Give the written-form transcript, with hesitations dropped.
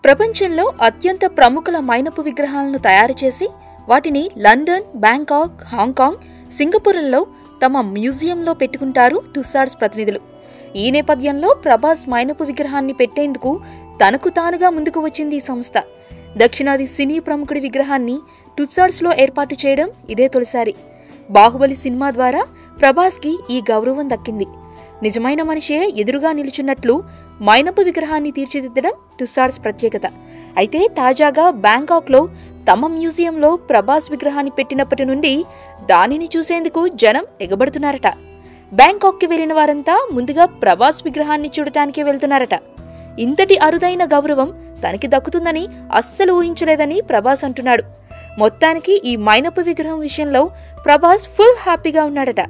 ప్రపంచంలో అత్యంత ప్రముఖుల మైనపు విగ్రహాలను తయారు చేసి వాటిని లండన్, బ్యాంకాక్, హాంకాంగ్, సింగపూర్లలో తమ మ్యూజియంలో పెట్టుకుంటారు టుస్సాడ్స్ ప్రతినిధులు. ఈ నేపథ్యంలో ప్రభాస్ మైనపు విగ్రహాన్ని పెట్టేందుకు తనకు తానుగా ముందుకు వచ్చింది ఈ సంస్థ. దక్షిణాది సినీ ప్రముఖుడి విగ్రహాన్ని టుస్సాడ్స్లో ఏర్పాటు చేయడం ఇదే తొలిసారి. బాహుబలి సినిమా ద్వారా ప్రభాస్కి ఈ గౌరవం దక్కింది. నిజమైన మనిషే ఎదురుగా నిలుచున్నట్లు మైనపు విగ్రహాన్ని తీర్చిదిద్దడం టుస్సాడ్స్ ప్రత్యేకత. అయితే తాజాగా బ్యాంకాక్లో తమ మ్యూజియంలో ప్రభాస్ విగ్రహాన్ని పెట్టినప్పటి నుండి దానిని చూసేందుకు జనం ఎగబడుతున్నారట. బ్యాంకాక్కి వెళ్లిన వారంతా ముందుగా ప్రభాస్ విగ్రహాన్ని చూడటానికే వెళ్తున్నారట. ఇంతటి అరుదైన గౌరవం తనకి దక్కుతుందని అస్సలు ఊహించలేదని ప్రభాస్ అంటున్నాడు. మొత్తానికి ఈ మైనపు విగ్రహం విషయంలో ప్రభాస్ ఫుల్ హ్యాపీగా ఉన్నాడట.